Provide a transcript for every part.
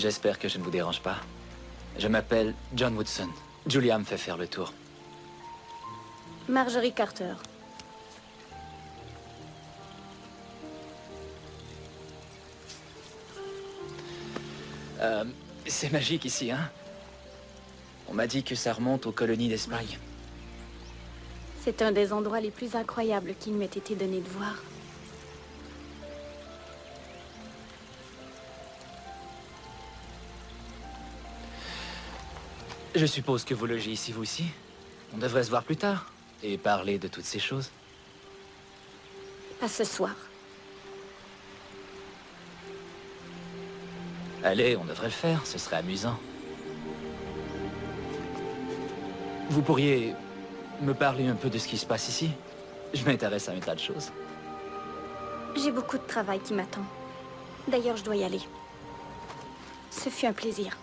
J'espère que je ne vous dérange pas. Je m'appelle John Woodson. Julia me fait faire le tour. Marjorie Carter. C'est magique ici, hein? On m'a dit que ça remonte aux colonies d'Espagne. C'est un des endroits les plus incroyables qu'il m'ait été donné de voir. Je suppose que vous logez ici, vous aussi. On devrait se voir plus tard et parler de toutes ces choses. À ce soir. Allez, on devrait le faire, ce serait amusant. Vous pourriez me parler un peu de ce qui se passe ici? Je m'intéresse à un tas de choses. J'ai beaucoup de travail qui m'attend. D'ailleurs, je dois y aller. Ce fut un plaisir.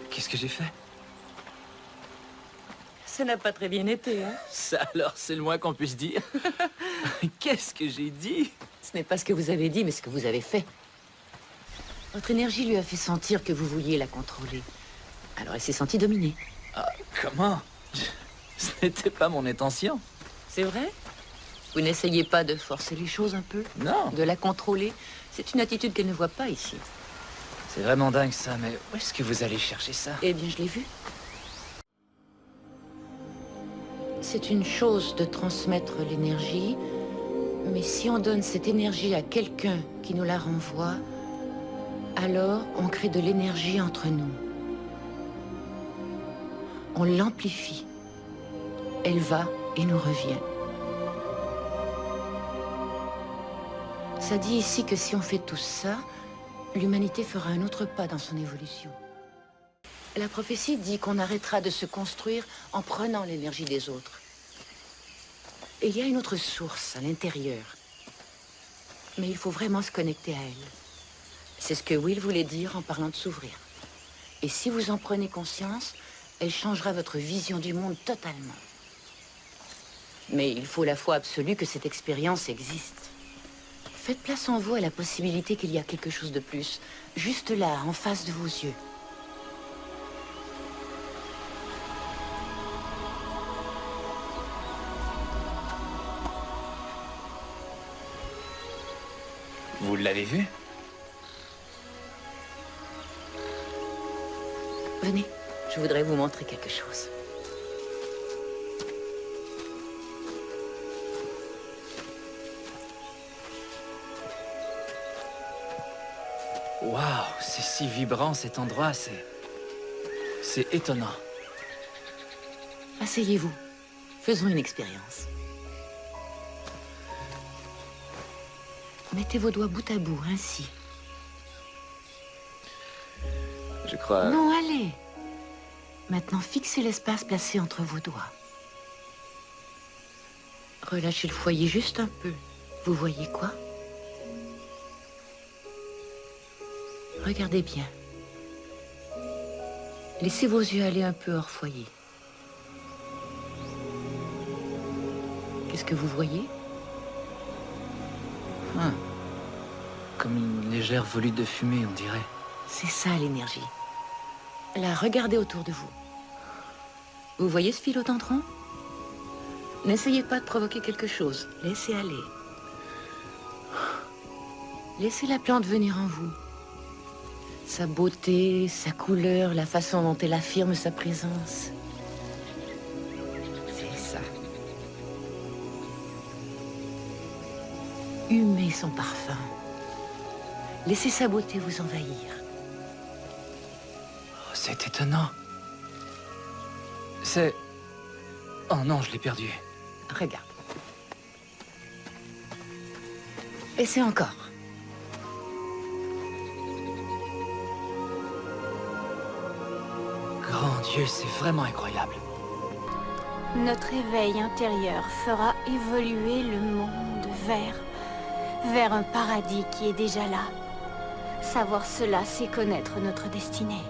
Qu'est-ce que j'ai fait? Ça n'a pas très bien été, hein? Ça alors, c'est le moins qu'on puisse dire. Qu'est-ce que j'ai dit? Ce n'est pas ce que vous avez dit, mais ce que vous avez fait. Votre énergie lui a fait sentir que vous vouliez la contrôler. Alors elle s'est sentie dominée. Ah, comment? Ce n'était pas mon intention. C'est vrai? Vous n'essayez pas de forcer les choses un peu? Non. De la contrôler? C'est une attitude qu'elle ne voit pas ici. C'est vraiment dingue ça, mais où est-ce que vous allez chercher ça? Eh bien, je l'ai vu. C'est une chose de transmettre l'énergie, mais si on donne cette énergie à quelqu'un qui nous la renvoie, alors on crée de l'énergie entre nous. On l'amplifie. Elle va et nous revient. Ça dit ici que si on fait tout ça, l'humanité fera un autre pas dans son évolution. La prophétie dit qu'on arrêtera de se construire en prenant l'énergie des autres. Et il y a une autre source à l'intérieur. Mais il faut vraiment se connecter à elle. C'est ce que Will voulait dire en parlant de s'ouvrir. Et si vous en prenez conscience, elle changera votre vision du monde totalement. Mais il faut la foi absolue que cette expérience existe. Faites place en vous à la possibilité qu'il y a quelque chose de plus, juste là, en face de vos yeux. Vous l'avez vu? Venez, je voudrais vous montrer quelque chose. Waouh, c'est si vibrant cet endroit, c'est étonnant. Asseyez-vous. Faisons une expérience. Mettez vos doigts bout à bout, ainsi. Je crois... Non, allez. Maintenant, fixez l'espace placé entre vos doigts. Relâchez le foyer juste un peu. Vous voyez quoi? Regardez bien. Laissez vos yeux aller un peu hors foyer. Qu'est-ce que vous voyez? Ah, comme une légère volute de fumée, on dirait. C'est ça, l'énergie. Là, regardez autour de vous. Vous voyez ce philodendron? N'essayez pas de provoquer quelque chose. Laissez aller. Laissez la plante venir en vous. Sa beauté, sa couleur, la façon dont elle affirme sa présence. C'est ça. Humez son parfum. Laissez sa beauté vous envahir. Oh, c'est étonnant. C'est... Oh non, je l'ai perdu. Regarde. Et c'est encore. Grand Dieu, c'est vraiment incroyable. Notre éveil intérieur fera évoluer le monde vers un paradis qui est déjà là. Savoir cela, c'est connaître notre destinée.